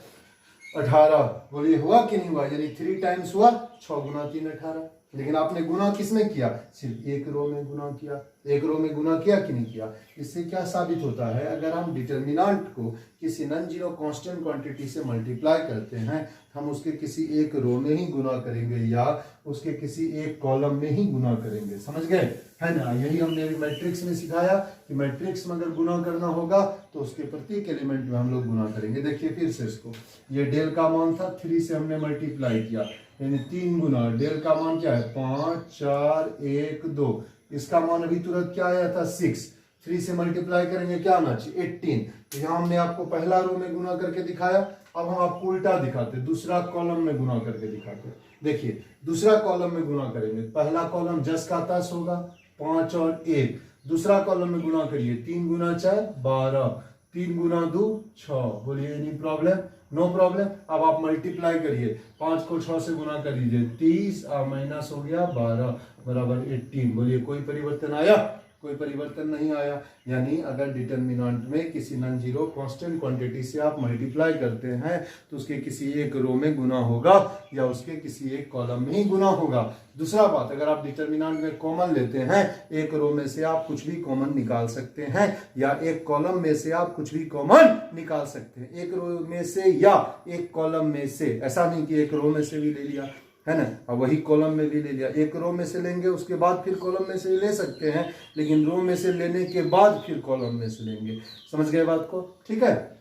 18। बोलिए हुआ कि नहीं हुआ? यानी 3 टाइम्स हुआ, 6 गुना 3 18। लेकिन आपने गुना किसमें किया? सिर्फ एक रो में गुना किया। एक रो में गुना किया कि नहीं किया? इससे क्या साबित होता है, अगर हम डिटर्मिनेंट को किसी नॉन जीरो कांस्टेंट क्वांटिटी से मल्टीप्लाई करते हैं हम उसके किसी एक रो में ही गुना करेंगे या उसके किसी एक कॉलम में ही गुना करेंगे। समझ गए है ना? यही हमने मैट्रिक्स में सिखाया कि मैट्रिक्स में अगर गुना करना होगा तो उसके प्रत्येक एलिमेंट में हम लोग गुना करेंगे। देखिए फिर से इसको, ये डेल का मान था, 3 से हमने मल्टीप्लाई किया यानी 3 गुना, डेल का मान क्या है 5 4 1 2, इसका मान अभी तुरंत क्या आया था 6, 3 से मल्टीप्लाई करेंगे क्या आना चाहिए 18। तो यहाँ हमने आपको पहला रो में गुना करके दिखाया, अब हम आपको उल्टा दिखाते, दूसरा कॉलम में गुना करके दिखाते। देखिए दूसरा कॉलम में गुना करेंगे, पहला कॉलम जस का तस होगा 5 और 1, दूसरा कॉलम में गुना करिए 3 गुना 4 12, 3 गुना 2 6, बोलिए एनी प्रॉब्लम? No problem. अब आप मल्टीप्लाई करिए, 5 को 6 से गुना कर दीजिए, 30 माइनस हो गया 12 बराबर 18। बोलिए कोई परिवर्तन आया? कोई परिवर्तन नहीं आया। यानी अगर डिटर्मिनेंट में किसी नॉन जीरो कांस्टेंट क्वांटिटी से आप मल्टीप्लाई करते हैं तो उसके किसी एक रो में गुना होगा या उसके किसी एक कॉलम में ही गुना होगा। दूसरा बात, अगर आप डिटर्मिनेंट में कॉमन लेते हैं, एक रो में से आप कुछ भी कॉमन निकाल सकते हैं या एक कॉलम में से आप कुछ भी कॉमन निकाल सकते हैं। एक रो में से या एक कॉलम में से, ऐसा नहीं कि एक रो में से भी ले लिया, है ना, अब वही कॉलम में भी ले लिया। एक रो में से लेंगे उसके बाद फिर कॉलम में से ले सकते हैं, लेकिन रो में से लेने के बाद फिर कॉलम में से लेंगे। समझ गए बात को? ठीक है।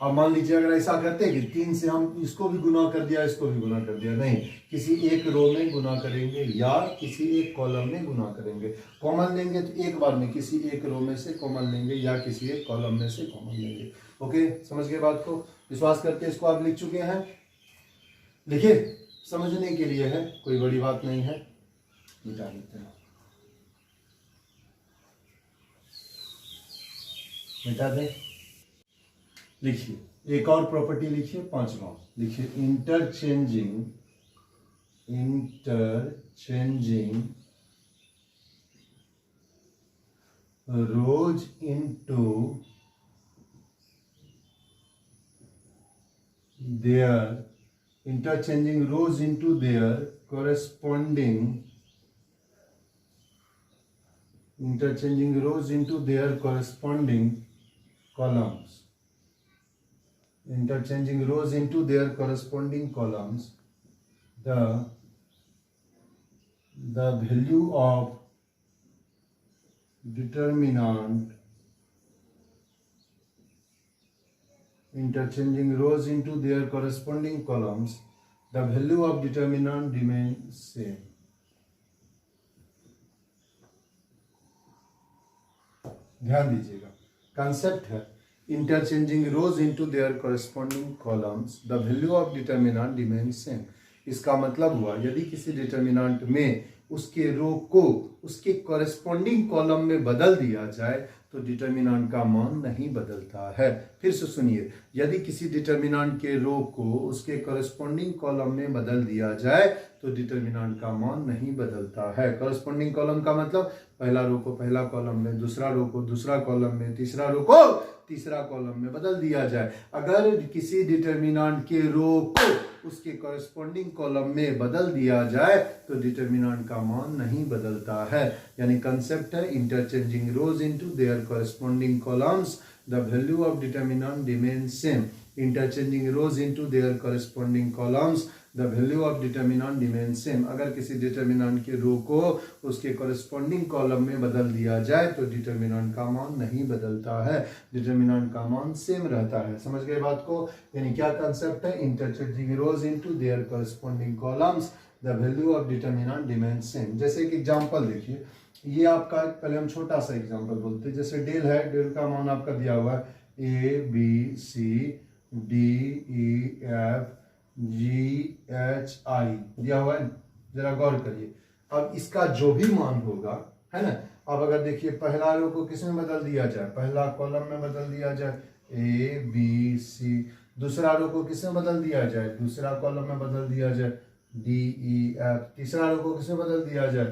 अब मान लीजिए अगर ऐसा करते हैं कि 3 से हम इसको भी गुना कर दिया, इसको भी गुना कर दिया, नहीं, किसी एक रो में गुना करेंगे या किसी एक कॉलम में गुना करेंगे। कॉमन लेंगे तो एक बार में किसी एक रो में से कॉमन लेंगे या किसी एक कॉलम में से कॉमन लेंगे। ओके, समझ गए बात को? विश्वास करते इसको आप लिख चुके हैं? लिखिए, समझने के लिए है, कोई बड़ी बात नहीं है। मिटा देते हैं, मिटा दें। लिखिए एक और प्रॉपर्टी लिखिए, 5वां लिखिए, interchanging rows into there interchanging rows into their corresponding columns. Interchanging rows into their corresponding columns. The value of determinant interchanging rows into their corresponding columns, the value of determinant remains same. ध्यान दीजिएगा, concept है interchanging rows into their corresponding columns, the value of determinant remains same. इसका मतलब हुआ यदि किसी determinant में उसके रो को उसके कॉरेस्पॉन्डिंग कॉलम में बदल दिया जाए तो डिटर्मिनेंट का मान नहीं बदलता है। फिर से सुनिए, यदि किसी डिटर्मिनेंट के रो को उसके कॉरेस्पॉन्डिंग कॉलम में बदल दिया जाए तो डिटर्मिनेंट का मान नहीं बदलता है। कॉरेस्पॉन्डिंग कॉलम का मतलब पहला रो को पहला कॉलम में, दूसरा रो को दूसरा कॉलम में, तीसरा रो को तीसरा कॉलम में बदल दिया जाए। अगर किसी डिटर्मिनेंट के रो को उसके कॉरेस्पॉन्डिंग कॉलम में बदल दिया जाए तो डिटर्मिनेंट का मान नहीं बदलता है। यानी कंसेप्ट है interchanging rows into their corresponding columns, the value of determinant remains same. Interchanging rows into their corresponding columns, the value of determinant remains same. अगर किसी डिटर्मिनेंट के रो को उसके कॉरेस्पॉन्डिंग कॉलम में बदल दिया जाए तो डिटर्मिनेंट का मान नहीं बदलता है, डिटर्मिनेंट का मान सेम रहता है। समझ गए बात को? यानी क्या कंसेप्ट है, interchanging rows into their corresponding columns, the value of determinant remains same. जैसे कि एग्जांपल देखिए, ये आपका पहले हम छोटा सा एग्जांपल बोलते हैं। जैसे डेल है, डेल का मान आपका दिया हुआ है ABCDEF GHI दिया हुआ है, जरा गौर करिए। अब इसका जो भी मान होगा, है ना, अब अगर देखिए पहला रो को किस में बदल दिया जाए, पहला कॉलम में बदल दिया जाए ABC, दूसरा रो को किस में बदल दिया जाए, दूसरा कॉलम में बदल दिया जाए DEF, तीसरा रो को किस में बदल दिया जाए,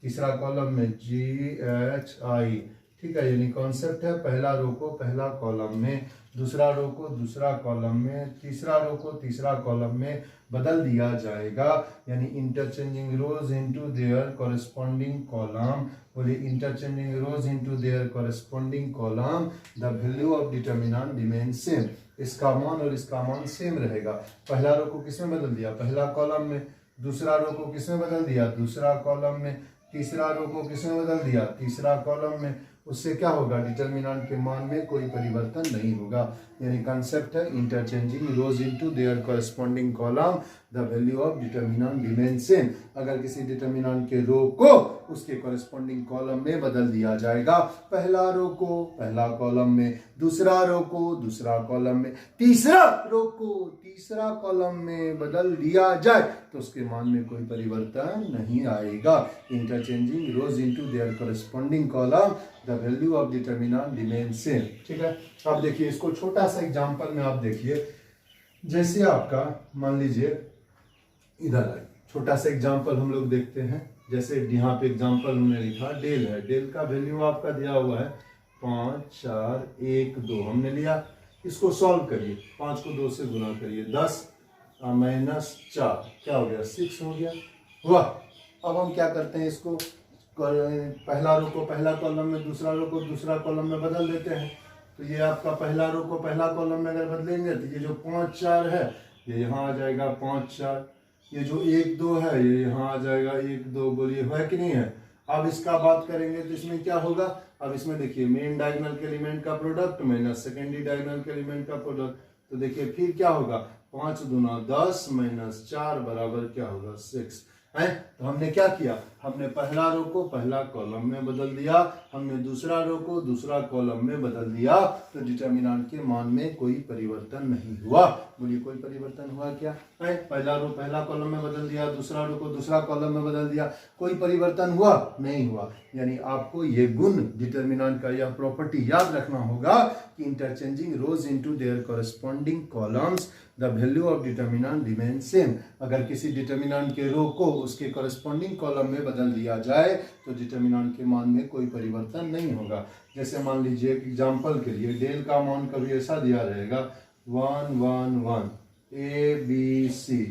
तीसरा कॉलम में GHI। ठीक है, यानी कॉन्सेप्ट है पहला रो को पहला कॉलम में, दूसरा रो को दूसरा कॉलम में, तीसरा रो को तीसरा कॉलम में बदल दिया जाएगा। यानी interchanging rows into their corresponding column, बोलिए interchanging rows into their corresponding column, the value of determinant remains same. इसका मान और इसका मान सेम रहेगा। पहला रो को किस में बदल दिया, पहला कॉलम में, दूसरा रो को किस में बदल दिया, दूसरा कॉलम में, तीसरा रो को किस में बदल दिया, तीसरा कॉलम में। उससे क्या होगा, डिटर्मिनेंट के मान में कोई परिवर्तन नहीं होगा। यानी कंसेप्ट है interchanging rows into their corresponding column, the value of determinant remain same. अगर किसी डिटर्मिनेंट के रो को उसके कॉरेस्पॉन्डिंग कॉलम में बदल दिया जाएगा, पहला रो को पहला कॉलम में, दूसरा रो को दूसरा कॉलम में, तीसरा रो को तीसरा कॉलम में बदल दिया जाए तो उसके मान में कोई परिवर्तन नहीं आएगा। Interchanging rows into their corresponding column the value of determinant remain same. ठीक है, अब देखिए इसको छोटा सा एग्जांपल में आप देखिए, जैसे आपका मान लीजिए इधर आए, छोटा सा एग्जांपल हम लोग देखते हैं। जैसे यहाँ पे एग्जांपल हमने लिखा डेल है, डेल का वैल्यू आपका दिया हुआ है 5 4 1 2 हमने लिया। इसको सॉल्व करिए, 5 को 2 से गुना करिए, 10 माइनस 4 क्या हो गया 6 हो गया हुआ। अब हम क्या करते हैं, इसको पहला रो को पहला कॉलम में, दूसरा रो को दूसरा कॉलम में बदल देते हैं। तो ये आपका पहला रो को पहला कॉलम में अगर बदलेंगे तो ये जो 5 4 है ये यहाँ आ जाएगा 5 4, ये जो 1 2 है ये यहाँ आ जाएगा 1 2। बोलिए है कि नहीं है। अब इसका बात करेंगे तो इसमें क्या होगा, अब इसमें देखिए मेन डायगोनल के एलिमेंट का प्रोडक्ट माइनस सेकेंडरी डायगोनल के एलिमेंट का प्रोडक्ट, तो देखिए फिर क्या होगा 5 दूना 10 माइनस 4 बराबर क्या होगा 6 है। तो हमने क्या किया, हमने पहला रो को पहला कॉलम में बदल दिया, हमने दूसरा रो को दूसरा कॉलम में बदल दिया, तो डिटर्मिनेंट के मान में कोई परिवर्तन नहीं हुआ। बोलिए कोई परिवर्तन हुआ क्या है। पहला रो पहला कॉलम में बदल दिया, दूसरा रो को दूसरा कॉलम में बदल दिया, कोई परिवर्तन हुआ नहीं हुआ। यानी आपको ये गुण डिटर्मिनेंट का यह प्रॉपर्टी याद रखना होगा कि interchanging rows into their corresponding columns the value of determinant remain same. अगर किसी डिटर्मिनेंट के रो को उसके कॉरेस्पॉन्डिंग कॉलम में बदल दिया जाए तो डिटर्मिनेंट के मान में कोई परिवर्तन नहीं होगा। जैसे मान लीजिए एग्जांपल के लिए डेल का मान कभी ऐसा दिया रहेगा 1 1 1 A B C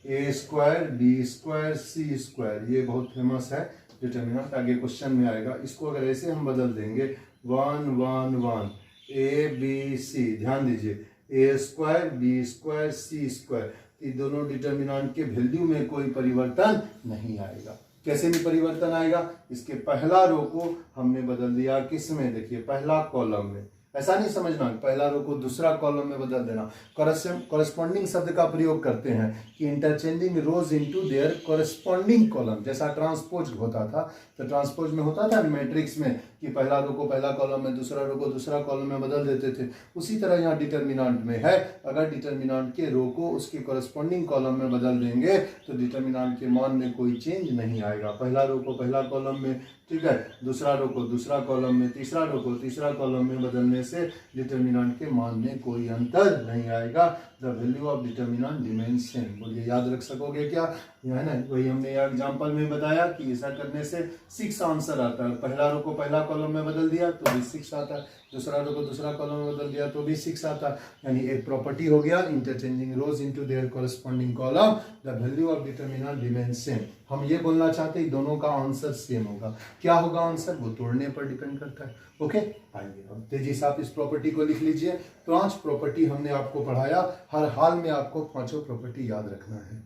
A square B square C square, ये बहुत फेमस है डिटर्मिनेंट, आगे क्वेश्चन में आएगा। इसको अगर ऐसे हम बदल देंगे 1 1 1 ए बी सी, ध्यान दीजिए ए square B square C square, ये दोनों डिटर्मिनेंट के वैल्यू में कोई परिवर्तन नहीं आएगा। कैसे नहीं परिवर्तन आएगा, इसके पहला रो को हमने बदल दिया किस में, देखिए पहला कॉलम में। ऐसा नहीं समझना पहला रो को दूसरा कॉलम में बदल देना, कॉरेस्पॉन्डिंग शब्द का प्रयोग करते हैं कि interchanging rows into their corresponding column. जैसा ट्रांसपोज होता था, तो ट्रांसपोज में होता था मैट्रिक्स में कि पहला रो को पहला कॉलम में, दूसरा रो को दूसरा कॉलम में बदल देते थे, उसी तरह यहाँ डिटर्मिनेंट में है। अगर डिटर्मिनेंट के रो को उसके कॉरेस्पॉन्डिंग कॉलम में बदल देंगे तो डिटर्मिनेंट के मान में कोई चेंज नहीं आएगा। पहला रो को पहला कॉलम में, ठीक है, दूसरा रो को दूसरा कॉलम में, तीसरा रो को तीसरा कॉलम में बदलने से डिटर्मिनेंट के मान में कोई अंतर नहीं आएगा। The value of determinant remain same. बोलिए याद रख सकोगे क्या, यह है ना, वही हमने एग्जांपल में बताया कि ऐसा करने से 6 आंसर आता है। पहला रो को पहला कॉलम में बदल दिया तो भी 6 आता है, दूसरा रो को दूसरा कॉलम में बदल दिया तो भी 6 आता है। यानी एक प्रॉपर्टी हो गया interchanging rows into their corresponding column the value of determinant remain same. हम ये बोलना चाहते हैं दोनों का आंसर सेम होगा। क्या होगा आंसर, वो तोड़ने पर डिपेंड करता है। ओके, आइए अब तेजी से आप इस प्रॉपर्टी को लिख लीजिए। 5 प्रॉपर्टी हमने आपको पढ़ाया, हर हाल में आपको 5 प्रॉपर्टी याद रखना है,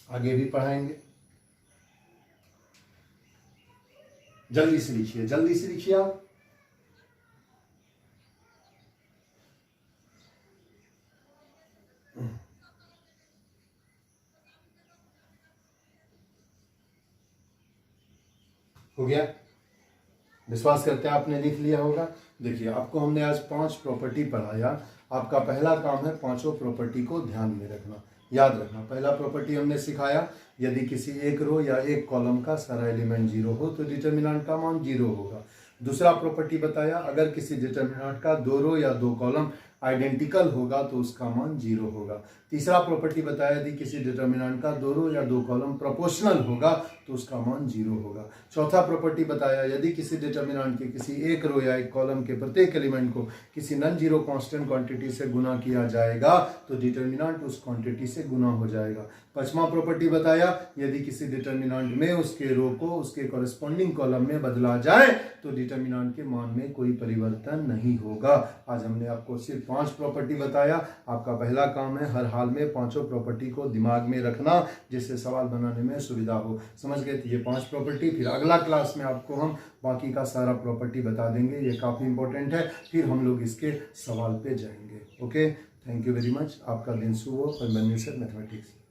आगे भी पढ़ाएंगे। जल्दी से लिखिए, जल्दी से लिखिए आप। हो गया, विश्वास करते हैं आपने लिख लिया होगा। देखिए आपको हमने आज 5 प्रॉपर्टी पढ़ाया। आपका पहला काम है 5 प्रॉपर्टी को ध्यान में रखना, याद रखना। पहला प्रॉपर्टी हमने सिखाया, यदि किसी एक रो या एक कॉलम का सारा एलिमेंट 0 हो तो डिटर्मिनेंट का मान 0 होगा। दूसरा प्रॉपर्टी बताया, अगर किसी डिटर्मिनेंट का 2 रो या 2 कॉलम आइडेंटिकल होगा तो उसका मान 0 होगा। तीसरा प्रॉपर्टी बताया, यदि किसी डिटर्मिनेंट का 2 रो या 2 कॉलम प्रोपोर्शनल होगा तो उसका मान 0 होगा। चौथा प्रॉपर्टी बताया, यदि किसी डिटर्मिनेंट के किसी एक रो या एक कॉलम के प्रत्येक एलिमेंट को किसी नॉन जीरो कांस्टेंट क्वांटिटी से गुना किया जाएगा तो डिटर्मिनेंट उस क्वांटिटी से गुना हो जाएगा। पांचवा प्रॉपर्टी बताया, यदि किसी डिटर्मिनेंट में उसके रो को उसके कॉरेस्पॉन्डिंग कॉलम में बदला जाए तो डिटर्मिनेंट के मान में कोई परिवर्तन नहीं होगा। आज हमने आपको सिर्फ 5 प्रॉपर्टी बताया। आपका पहला काम है हर हाल में 5 प्रॉपर्टी को दिमाग में रखना, जिससे सवाल बनाने में सुविधा हो। समझ गए, ये 5 प्रॉपर्टी। फिर अगला क्लास में आपको हम बाकी का सारा प्रॉपर्टी बता देंगे, ये काफ़ी इंपॉर्टेंट है। फिर हम लोग इसके सवाल पे जाएंगे। Okay, thank you very much. आपका दिन शुभ हो। मैथमेटिक्स।